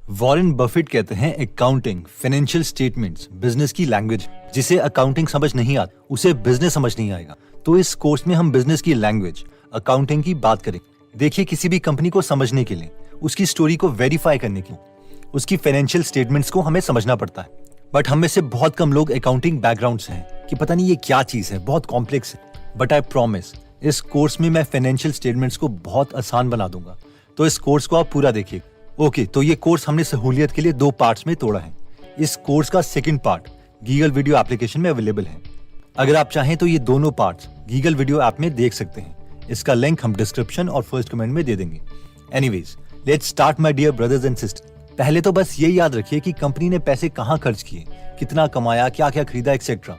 Warren Buffett कहते हैं accounting financial statements business की लैंग्वेज। जिसे अकाउंटिंग समझ नहीं आती उसे बिजनेस समझ नहीं आएगा। तो इस कोर्स में हम बिजनेस की लैंग्वेज अकाउंटिंग की बात करेंगे। देखिए, किसी भी कंपनी को समझने के लिए, उसकी स्टोरी को वेरीफाई करने के लिए, उसकी फाइनेंशियल स्टेटमेंट्स को हमें समझना पड़ता है। बट हम में से बहुत कम लोग अकाउंटिंग बैकग्राउंड से हैं कि पता नहीं ये क्या चीज है, बहुत कॉम्प्लेक्स है। बट आई प्रॉमिस, इस कोर्स में मैं फाइनेंशियल स्टेटमेंट्स को बहुत आसान बना दूंगा। तो इस कोर्स को आप पूरा देखिए। ओके, तो ये कोर्स हमने सहूलियत के लिए 2 पार्ट्स में तोड़ा है। इस कोर्स का सेकंड पार्ट गीगल वीडियो एप्लीकेशन में अवेलेबल है। अगर आप चाहें तो ये दोनों पार्ट्स गीगल वीडियो ऐप में देख सकते हैं। इसका लिंक हम डिस्क्रिप्शन और फर्स्ट कमेंट में दे देंगे। Anyways, let's start my dear brothers and sisters. पहले तो बस ये याद रखिए कि कंपनी ने पैसे कहाँ खर्च किए, कितना कमाया, क्या क्या खरीदा एक्सेट्रा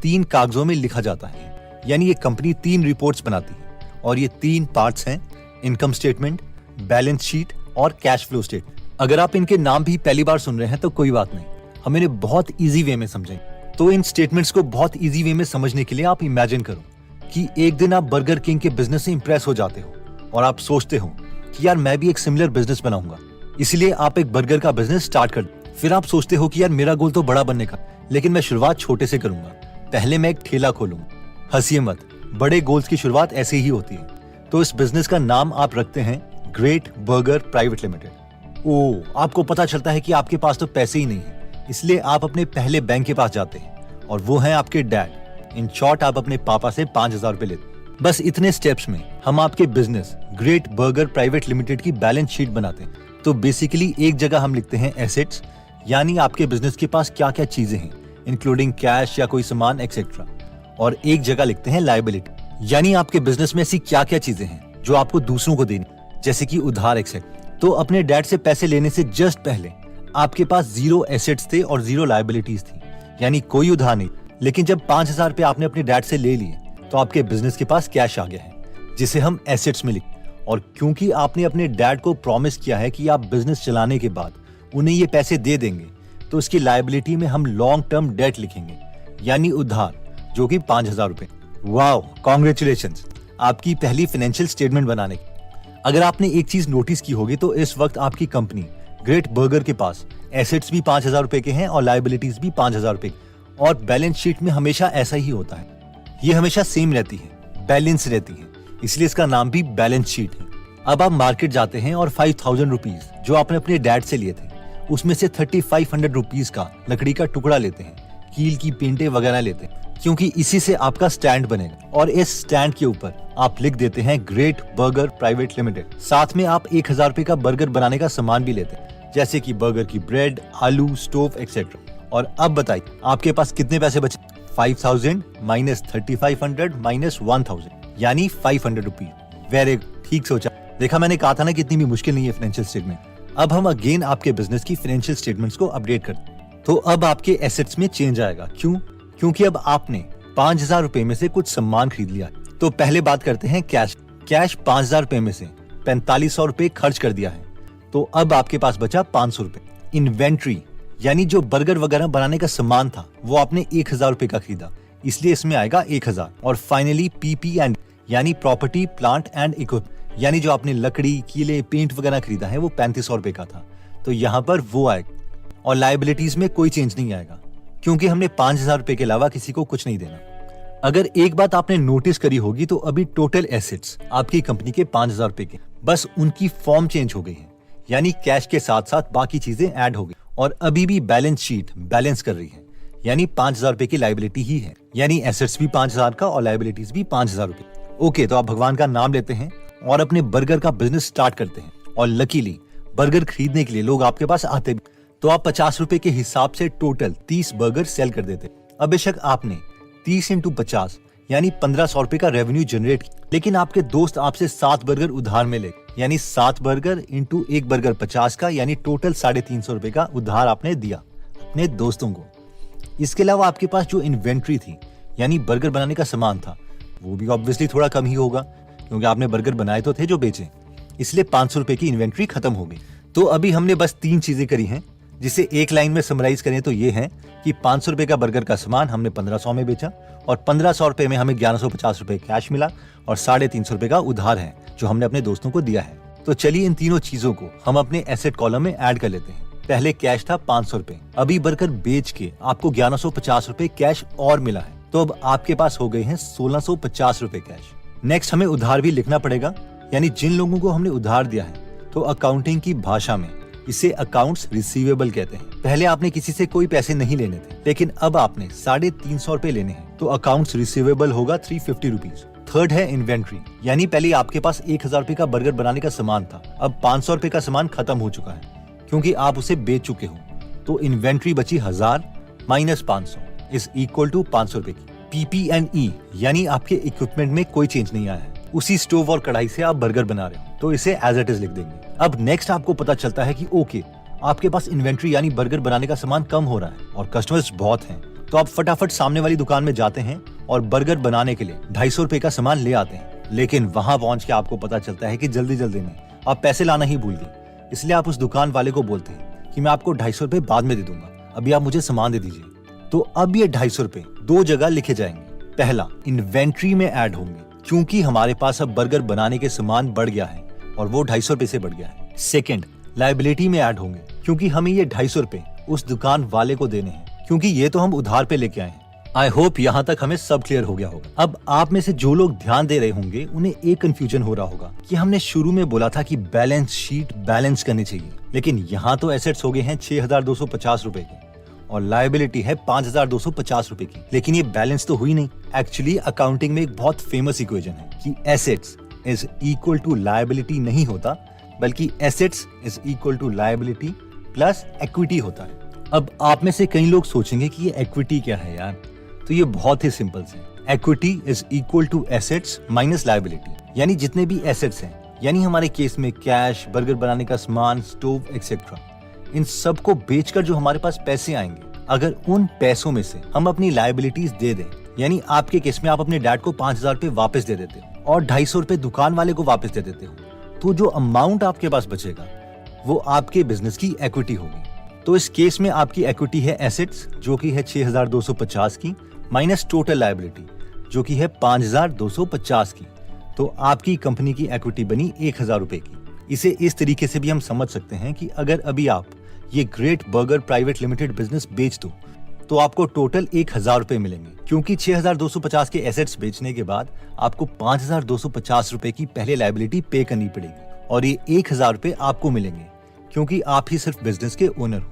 3 कागजों में लिखा जाता है। यानी ये कंपनी 3 रिपोर्ट्स बनाती है और ये 3 पार्ट्स हैं: इनकम स्टेटमेंट, बैलेंस शीट और कैश फ्लो स्टेटमेंट। अगर आप इनके नाम भी पहली बार सुन रहे हैं तो कोई बात नहीं, हम इन्हें बहुत इजी वे में समझेंगे। तो इन स्टेटमेंट्स को बहुत इजी वे में समझने के लिए आप इमेजिन करो कि एक दिन आप बर्गर किंग के बिजनेस से इंप्रेस हो जाते हो और आप सोचते हो कि यार मैं भी एक सिमिलर बिजनेस बनाऊंगा। इसलिए आप एक बर्गर का बिजनेस स्टार्ट कर दो। फिर आप सोचते हो कि यार मेरा गोल तो बड़ा बनने का, लेकिन मैं शुरुआत छोटे से करूंगा। पहले मैं एक ठेला खोलूंगा। हंसिए मत, बड़े गोल्स की शुरुआत ऐसे ही होती है। तो इस बिजनेस का नाम आप रखते हैं ग्रेट बर्गर प्राइवेट लिमिटेड। ओह, आपको पता चलता है कि आपके पास तो पैसे ही नहीं है, इसलिए आप अपने पहले बैंक के पास जाते हैं और वो हैं आपके डैड। इन शॉर्ट, आप अपने पापा से 5,000 रुपए लेते। बस इतने स्टेप्स में हम आपके business great burger private limited की बैलेंस शीट बनाते हैं। तो बेसिकली एक जगह हम लिखते हैं एसेट्स, यानी आपके बिजनेस के पास क्या क्या चीजें हैं, इंक्लूडिंग कैश या कोई सामान एक्सेट्रा। और एक जगह लिखते हैं लायबिलिटी, यानी आपके बिजनेस में ऐसी क्या क्या चीजें हैं जो आपको दूसरों को देनी, जैसे कि उधार एक्सेट्रा। तो अपने डैड से पैसे लेने से जस्ट पहले आपके पास 0 एसेट्स थे और 0 लायबिलिटीज थी, यानी कोई उधार नहीं। लेकिन जब 5,000 रुपए आपने अपने डैड से ले लिए तो आपके बिजनेस के पास कैश आ गया है, जिसे हम एसेट्स में लिखते हैं। और क्योंकि आपने अपने डैड को प्रॉमिस किया है कि आप बिजनेस चलाने के बाद उन्हें ये पैसे दे देंगे, तो इसकी लायबिलिटी में हम लॉन्ग टर्म डेट लिखेंगे, यानी उधार, जो कि 5,000 रुपए। वाओ, कॉन्ग्रेचुलेशंस आपकी पहली फाइनेंशियल स्टेटमेंट बनाने की। अगर आपने एक चीज नोटिस की होगी तो इस वक्त आपकी कंपनी ग्रेट बर्गर के पास एसेट्स भी 5,000 रुपए के हैं और लायबिलिटीज भी 5,000 रुपए। और बैलेंस शीट में हमेशा ऐसा ही होता है, ये हमेशा सेम रहती है, बैलेंस रहती है, इसलिए इसका नाम भी बैलेंस शीट है। अब आप मार्केट जाते हैं और 5,000 रुपीज जो आपने अपने डैड से लिए थे, उसमें से 3,500 रुपीज का लकड़ी का टुकड़ा लेते हैं, कील की पेंटे वगैरह लेते हैं, क्योंकि इसी से आपका स्टैंड बनेगा। और इस स्टैंड के ऊपर आप लिख देते हैं ग्रेट बर्गर प्राइवेट लिमिटेड। साथ में आप 1,000 रुपए का बर्गर बनाने का सामान भी लेते हैं, जैसे कि बर्गर की ब्रेड, आलू, स्टोव एक्सेट्रा। और अब बताइए आपके पास कितने पैसे बचे? 5,000 माइनस 3,500 माइनस 1,000, यानी 500 रुपीज। वेरी ठीक सोचा। देखा, मैंने कहा था ना कि इतनी भी मुश्किल नहीं है फाइनेंशियल स्टेटमेंट। अब हम अगेन आपके बिजनेस की फाइनेंशियल स्टेटमेंट्स को अपडेट करते हैं। तो अब आपके एसेट्स में चेंज आएगा। क्यों? क्योंकि अब आपने 5,000 रुपए में से कुछ सामान खरीद लिया। तो पहले बात करते हैं कैश। कैश 5,000 रुपए में से 4,500 रुपए खर्च कर दिया है, तो अब आपके पास बचा 500 रुपए। इन्वेंट्री, यानी जो बर्गर वगैरह बनाने का सामान था, वो आपने 1,000 रुपए का खरीदा, इसलिए इसमें आएगा 1,000। और फाइनली पीपी एंड, यानी प्रॉपर्टी प्लांट एंड इक्विपमेंट, यानी जो आपने लकड़ी, कीले, पेंट वगैरह खरीदा है, वो 3,500 रुपए का था, तो यहाँ पर वो आएगा। और लायबिलिटीज में कोई चेंज नहीं आएगा, क्योंकि हमने 5,000 रुपए के अलावा किसी को कुछ नहीं देना। अगर एक बात आपने नोटिस करी होगी तो अभी टोटल एसेट्स आपकी कंपनी के 5,000 रुपए के, बस उनकी फॉर्म चेंज हो गई है, यानी कैश के साथ साथ बाकी चीजें ऐड हो गई। और अभी भी बैलेंस शीट बैलेंस कर रही है, यानी 5,000 रुपए की लायबिलिटी ही है, यानी एसेट्स भी 5,000 का और लायबिलिटीज भी 5,000 रुपए। ओके, तो आप भगवान का नाम लेते हैं और अपने बर्गर का बिजनेस स्टार्ट करते हैं। और लकीली बर्गर खरीदने के लिए लोग आपके पास आते भी, तो आप 50 रुपए के हिसाब से टोटल 30 बर्गर सेल कर देते। अब बेशक आपने 30 × 50 यानी 1,500 रुपए का रेवेन्यू जनरेट किया, लेकिन आपके दोस्त आपसे 7 बर्गर उधार में ले, यानी 7 बर्गर इंटू 1 बर्गर 50 का, यानी टोटल 350 रुपए का उधार आपने दिया अपने दोस्तों को। इसके अलावा आपके पास जो इन्वेंट्री थी, यानी बर्गर बनाने का सामान था, वो भी ऑब्वियसली थोड़ा कम ही होगा, क्योंकि आपने बर्गर बनाए तो थे जो बेचे, इसलिए 500 रुपए की इन्वेंट्री खत्म हो गई। तो अभी हमने बस 3 चीजें करी हैं, जिसे एक लाइन में समराइज करें तो ये है कि 500 रुपए का बर्गर का सामान हमने 1,500 में बेचा और 1,500 रुपए में हमें 1,150 रुपए कैश मिला और 350 रुपए का उधार है जो हमने अपने दोस्तों को दिया है। तो चलिए इन तीनों चीजों को हम अपने एसेट कॉलम में ऐड कर लेते हैं। पहले कैश था 500 रुपए, अभी बर्गर बेच के आपको 1150 रुपए कैश और मिला है, तो अब आपके पास हो गए हैं 1650 रुपए कैश। नेक्स्ट हमें उधार भी लिखना पड़ेगा, यानी जिन लोगों को हमने उधार दिया है, तो अकाउंटिंग की भाषा में इसे अकाउंट्स रिसीवेबल कहते हैं। पहले आपने किसी से कोई पैसे नहीं लेने थे, लेकिन अब आपने 350 रुपए लेने हैं, तो अकाउंट्स रिसीवेबल होगा 350 रुपीज। थर्ड है इन्वेंट्री, यानी पहले आपके पास 1000 रुपए का बर्गर बनाने का सामान था, अब 500 रुपए का सामान खत्म हो चुका है क्योंकि आप उसे बेच चुके हो, तो इन्वेंट्री बची 1000 माइनस 500 इज इक्वल टू 500 रुपए की। PP&E यानी आपके इक्विपमेंट में कोई चेंज नहीं आया है, उसी स्टोव और कढ़ाई से आप बर्गर बना रहे हो, तो इसे एज इट इज लिख देंगे। अब नेक्स्ट आपको पता चलता है कि ओके, आपके पास इन्वेंट्री यानी बर्गर बनाने का सामान कम हो रहा है और कस्टमर्स बहुत हैं, तो आप फटाफट सामने वाली दुकान में जाते हैं और बर्गर बनाने के लिए 250 रुपए का सामान ले आते हैं। लेकिन वहां पहुंच के आपको पता चलता है कि जल्दी जल्दी में आप पैसे लाना ही भूल गए, इसलिए आप उस दुकान वाले को बोलते हैं कि मैं आपको 250 रुपए बाद में दे दूंगा, अभी आप मुझे सामान दे दीजिए। तो अब ये 250 रुपए दो जगह लिखे जाएंगे। पहला, इन्वेंट्री में ऐड होंगे क्योंकि हमारे पास अब बर्गर बनाने के सामान बढ़ गया है और वो 250 रुपए से बढ़ गया है। सेकेंड, लायबिलिटी में ऐड होंगे क्योंकि हमें ये 250 रुपए उस दुकान वाले को देने हैं, क्योंकि ये तो हम उधार पे लेके आए हैं। आई होप यहाँ तक हमें सब क्लियर हो गया होगा। अब आप में से जो लोग ध्यान दे रहे होंगे उन्हें एक कंफ्यूजन हो रहा होगा कि हमने शुरू में बोला था कि बैलेंस शीट बैलेंस करनी चाहिए, लेकिन यहाँ तो एसेट्स हो गए हैं 6250 रुपए के और लायबिलिटी है 5250 रुपए की, लेकिन ये बैलेंस तो हुई नहीं। एक्चुअली अकाउंटिंग में एक बहुत फेमस इक्वेशन है कि assets is equal to liability नहीं होता, बल्कि assets is equal to liability plus equity होता है। अब आप में से कई लोग सोचेंगे कि ये इक्विटी क्या है यार, तो ये बहुत ही सिंपल है। Equity is equal to assets minus liability, यानी जितने भी एसेट्स हैं, यानी हमारे केस में कैश, बर्गर बनाने का सामान, स्टोव एक्सेट्रा, इन सब को बेचकर जो हमारे पास पैसे आएंगे, अगर उन पैसों में से हम अपनी लायबिलिटीज दे दें, यानी आपके केस में आप अपने डैड को 5000 रुपए वापस दे देते हो और 250 रुपए दुकान वाले को वापस दे देते हो, तो जो अमाउंट आपके पास बचेगा वो आपके बिजनेस की इक्विटी होगी। तो इस केस में आपकी इक्विटी है एसेट्स जो कि है 6250 की माइनस टोटल लायबिलिटी जो कि है 5250 की, तो आपकी कंपनी की इक्विटी बनी 1000 रुपए की। इसे इस तरीके से भी हम समझ सकते हैं कि अगर अभी आप ये great burger private limited business बेच दो तो आपको टोटल 1000 रुपए मिलेंगे, क्योंकि 6250 के एसेट्स बेचने के बाद आपको 5250 रुपए की पहले लायबिलिटी पे करनी पड़ेगी और ये 1000 रुपए आपको मिलेंगे क्योंकि आप ही सिर्फ बिजनेस के ओनर हो,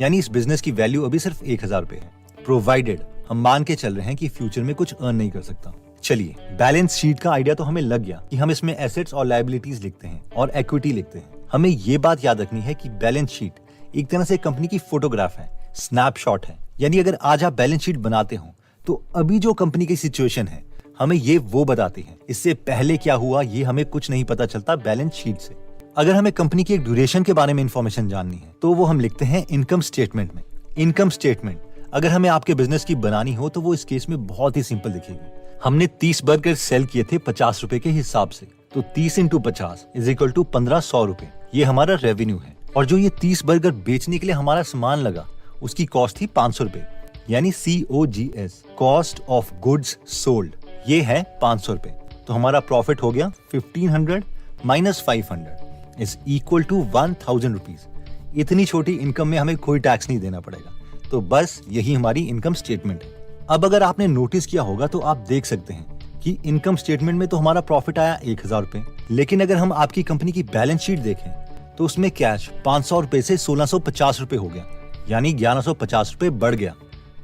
यानी इस बिजनेस की वैल्यू अभी सिर्फ 1000 रुपए है, प्रोवाइडेड हम मान के चल रहे हैं कि फ्यूचर में कुछ अर्न नहीं कर सकता। चलिए, बैलेंस शीट का आइडिया तो हमें लग गया कि हम इसमें एसेट्स और लायबिलिटीज लिखते हैं और इक्विटी लिखते हैं। हमें ये बात याद रखनी है कि बैलेंस शीट एक तरह से कंपनी की फोटोग्राफ है, स्नैपशॉट है, यानी अगर आज आप बैलेंस शीट बनाते हो तो अभी जो कंपनी की सिचुएशन है हमें ये वो बताती है, इससे पहले क्या हुआ ये हमें कुछ नहीं पता चलता बैलेंस शीट से। अगर हमें कंपनी की एक ड्यूरेशन के बारे में इंफॉर्मेशन जाननी है तो वो हम लिखते हैं इनकम स्टेटमेंट में। इनकम स्टेटमेंट अगर हमें आपके बिजनेस की बनानी हो तो वो इस केस में बहुत ही सिंपल दिखेगी। हमने 30 बर्गर सेल किए थे 50 रुपए के हिसाब से, तो 30 × 50 इज इक्वल टू 1500 रुपए, ये हमारा रेवेन्यू है। और जो ये 30 बर्गर बेचने के लिए हमारा सामान लगा उसकी कॉस्ट थी 500 रुपए, यानी COGS, cost of goods sold, ये है 500 रुपए। तो हमारा प्रॉफिट हो गया 1500 minus 500 is equal to 1000 rupees. इतनी छोटी इनकम में हमें कोई टैक्स नहीं देना पड़ेगा, तो बस यही हमारी इनकम स्टेटमेंट है। अब अगर आपने नोटिस किया होगा तो आप देख सकते हैं कि इनकम स्टेटमेंट में तो हमारा प्रॉफिट आया 1000 रुपए, लेकिन अगर हम आपकी कंपनी की बैलेंस शीट देखें तो उसमें कैश 500 रुपए से 1650 रुपए हो गया, यानी 1150 रुपए बढ़ गया।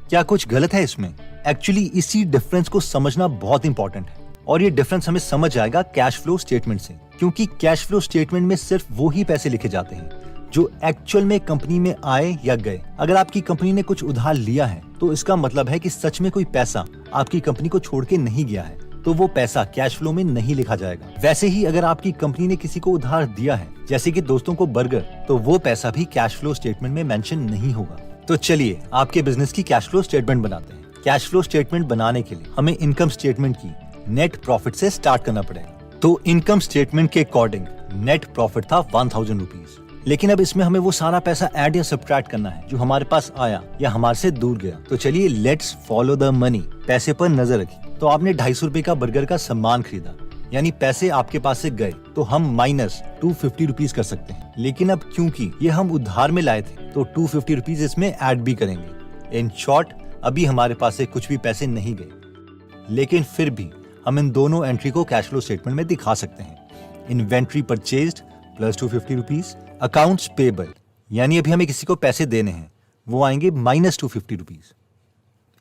क्या कुछ गलत है इसमें? एक्चुअली इसी डिफरेंस को समझना बहुत इंपॉर्टेंट है और ये डिफरेंस हमें समझ आएगा कैश फ्लो स्टेटमेंट से, क्योंकि कैश फ्लो स्टेटमेंट में सिर्फ वो ही पैसे लिखे जाते हैं जो एक्चुअल में कंपनी में आए या गए। अगर आपकी कंपनी ने कुछ उधार लिया है तो इसका मतलब है कि सच में कोई पैसा आपकी कंपनी को छोड़ के नहीं गया है, तो वो पैसा कैश फ्लो में नहीं लिखा जाएगा। वैसे ही अगर आपकी कंपनी ने किसी को उधार दिया है, जैसे कि दोस्तों को बर्गर, तो वो पैसा भी कैश फ्लो स्टेटमेंट में मेंशन नहीं होगा। तो चलिए आपके बिजनेस की कैश फ्लो स्टेटमेंट बनाते हैं। कैश फ्लो स्टेटमेंट बनाने के लिए हमें इनकम स्टेटमेंट की नेट प्रॉफिट से स्टार्ट करना पड़ेगा। तो इनकम स्टेटमेंट के अकॉर्डिंग नेट प्रॉफिट था 1000 रुपीज, लेकिन अब इसमें हमें वो सारा पैसा ऐड या सब्ट्रैक्ट करना है जो हमारे पास आया या हमारे से दूर गया। तो चलिए लेट्स फॉलो द मनी। पैसे पर नजर रखिए। तो आपने 250 रुपए का बर्गर का सामान खरीदा, यानी पैसे आपके पास से गए, तो हम माइनस 250 रुपीज कर सकते हैं। लेकिन अब क्योंकि ये हम उधार में लाए थे तो 250 रुपीज इसमें ऐड भी करेंगे। इन शॉर्ट अभी हमारे पास से कुछ भी पैसे नहीं गए, लेकिन फिर भी हम इन दोनों एंट्री को कैश फ्लो स्टेटमेंट में दिखा सकते हैं। Inventory purchased plus 250 rupees, accounts payable यानी अभी हमें किसी को पैसे देने हैं, वो आएंगे माइनस 250 रुपीज।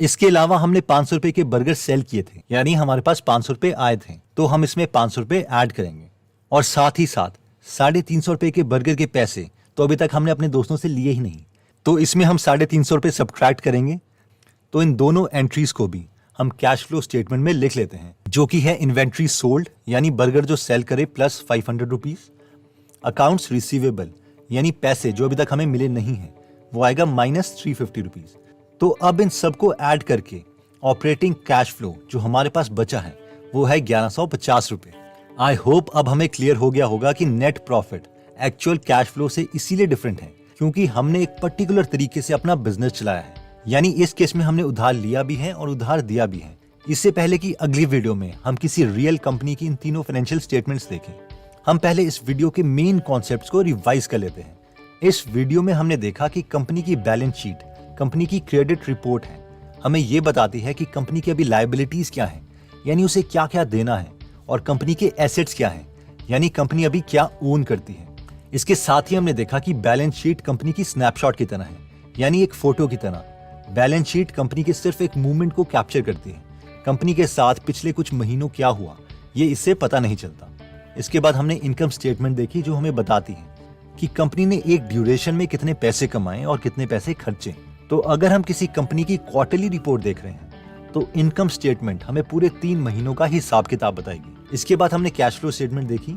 इसके अलावा हमने 500 रुपए के बर्गर सेल किए थे, यानी हमारे पास 500 रुपए आए थे, तो हम इसमें 500 रुपए ऐड करेंगे। और साथ ही साथ 350 रुपए के बर्गर के पैसे तो अभी तक हमने अपने दोस्तों से लिए ही नहीं, तो इसमें हम 350 रुपए सब्ट्रैक्ट करेंगे। तो इन दोनों एंट्रीज को भी हम कैश फ्लो स्टेटमेंट में लिख लेते हैं, जो कि है इन्वेंट्री सोल्ड यानी बर्गर जो सेल करे प्लस 500 रुपीज, अकाउंट्स रिसीवेबल यानी पैसे जो अभी तक हमें मिले नहीं है, वो आएगा माइनस 350 रुपीज। तो अब इन सबको ऐड करके ऑपरेटिंग कैश फ्लो जो हमारे पास बचा है वो है 1150 रुपए। आई होप अब हमें क्लियर हो गया होगा कि net profit actual cash flow से इसीलिए डिफरेंट है क्योंकि हमने एक पर्टिकुलर तरीके से अपना बिजनेस चलाया है, यानी इस केस में हमने उधार लिया भी है और उधार दिया भी है। इससे पहले कि अगली वीडियो में हम किसी रियल कंपनी की इन तीनों फाइनेंशियल स्टेटमेंट्स देखें, हम पहले इस वीडियो के मेन कॉन्सेप्ट्स को रिवाइज कर लेते हैं। इस वीडियो में हमने देखा कि कंपनी की बैलेंस शीट कंपनी की क्रेडिट रिपोर्ट है, हमें ये बताती है कि कंपनी की अभी लायबिलिटीज क्या है, यानी उसे क्या क्या देना है, और कंपनी के एसेट्स क्या है, यानी कंपनी अभी क्या ओन करती है। इसके साथ ही हमने देखा कि बैलेंस शीट कंपनी की स्नैपशॉट की तरह है, यानी एक फोटो की तरह। बैलेंस शीट कंपनी के सिर्फ एक मूवमेंट को कैप्चर करती है, कंपनी के साथ पिछले कुछ महीनों क्या हुआ ये इससे पता नहीं चलता। इसके बाद हमने इनकम स्टेटमेंट देखी जो हमें बताती है कि कंपनी ने एक ड्यूरेशन में कितने पैसे कमाए और कितने पैसे खर्चे। तो अगर हम किसी कंपनी की क्वार्टरली रिपोर्ट देख रहे हैं तो इनकम स्टेटमेंट हमें पूरे 3 महीनों का हिसाब किताब बताएगी। इसके बाद हमने कैश फ्लो स्टेटमेंट देखी